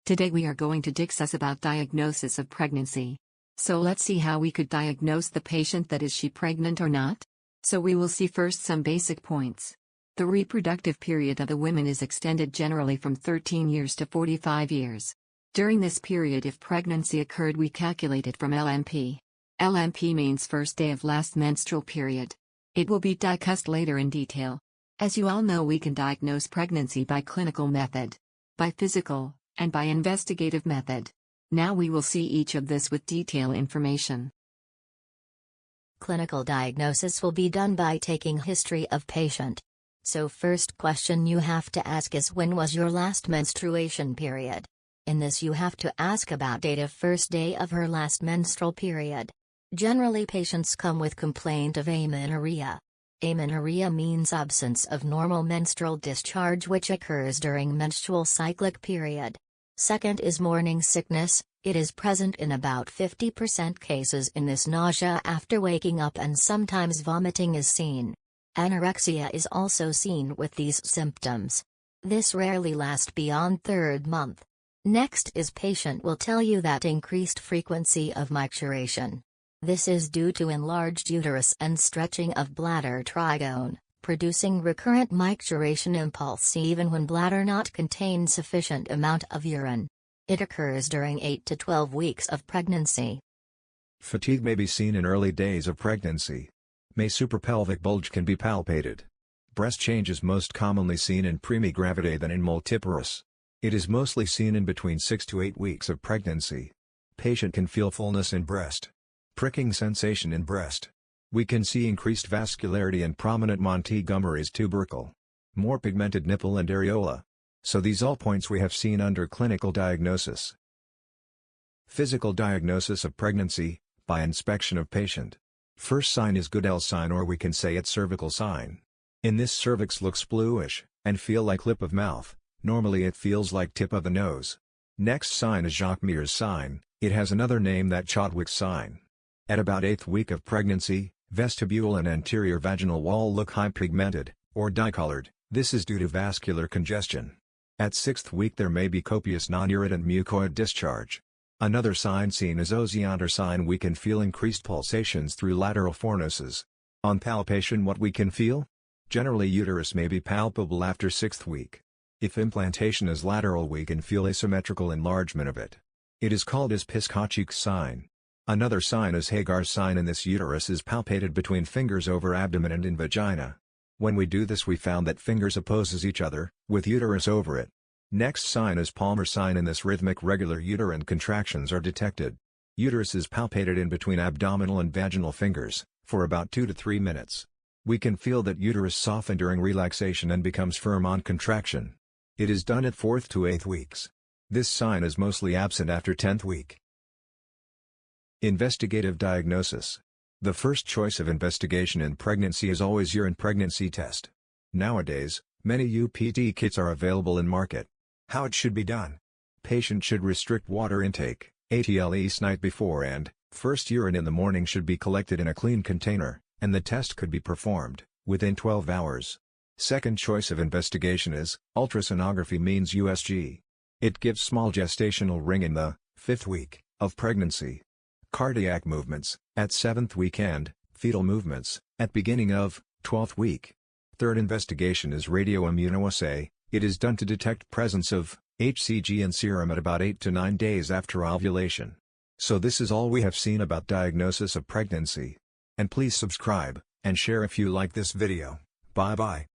Today we are going to discuss about diagnosis of pregnancy. So let's see how we could diagnose the patient, that is she pregnant or not? So we will see first some basic points. The reproductive period of the women is extended generally from 13 years to 45 years. During this period, if pregnancy occurred, we calculate it from LMP. LMP means first day of last menstrual period. It will be discussed later in detail. As you all know, we can diagnose pregnancy by clinical method, by physical, and by investigative method. Now we will see each of this with detailed information. Clinical diagnosis will be done by taking history of patient. So first question you have to ask is, when was your last menstruation period? In this you have to ask about date of first day of her last menstrual period. Generally patients come with complaint of amenorrhea. Amenorrhea means absence of normal menstrual discharge which occurs during menstrual cyclic period. Second is morning sickness. It is present in about 50% cases. In this, nausea after waking up and sometimes vomiting is seen. Anorexia is also seen with these symptoms. This rarely lasts beyond third month. Next is patient will tell you that increased frequency of micturition. This is due to enlarged uterus and stretching of bladder trigone, producing recurrent micturition impulse even when bladder not contain sufficient amount of urine. It occurs during 8 to 12 weeks of pregnancy. Fatigue may be seen in early days of pregnancy. Suprapelvic bulge can be palpated. Breast change is most commonly seen in premi-gravidae than in multiparous. It is mostly seen in between 6 to 8 weeks of pregnancy. Patient can feel fullness in breast. Pricking sensation in breast. We can see increased vascularity and prominent Montgomery's tubercle. More pigmented nipple and areola. So these all points we have seen under clinical diagnosis. Physical diagnosis of pregnancy, by inspection of patient. First sign is Goodell sign, or we can say it's cervical sign. In this, cervix looks bluish, and feel like lip of mouth. Normally it feels like tip of the nose. Next sign is Jacques-Mears sign. It has another name, that Chodwick sign. At about 8th week of pregnancy, vestibule and anterior vaginal wall look high pigmented, or dye-colored. This is due to vascular congestion. At 6th week there may be copious non-irritant mucoid discharge. Another sign seen is Ozianter sign. We can feel increased pulsations through lateral fornices. On palpation, what we can feel? Generally uterus may be palpable after 6th week. If implantation is lateral, we can feel asymmetrical enlargement of it. It is called as Piskachik sign. Another sign is Hagar's sign. In this, uterus is palpated between fingers over abdomen and in vagina. When we do this, we found that fingers opposes each other, with uterus over it. Next sign is Palmer sign. In this, rhythmic regular uterine contractions are detected. Uterus is palpated in between abdominal and vaginal fingers, for about 2 to 3 minutes. We can feel that uterus soften during relaxation and becomes firm on contraction. It is done at 4th to 8th weeks. This sign is mostly absent after 10th week. Investigative diagnosis. The first choice of investigation in pregnancy is always urine pregnancy test. Nowadays, many UPT kits are available in market. How it should be done? Patient should restrict water intake, at least night before, and first urine in the morning should be collected in a clean container, and the test could be performed within 12 hours. Second choice of investigation is ultrasonography, means USG. It gives small gestational ring in the 5th week of pregnancy. Cardiac movements at 7th week and fetal movements at beginning of 12th week. Third investigation is radioimmunoassay. It is done to detect presence of HCG in serum at about 8 to 9 days after ovulation. So this is all we have seen about diagnosis of pregnancy. And please subscribe and share if you like this video. Bye bye.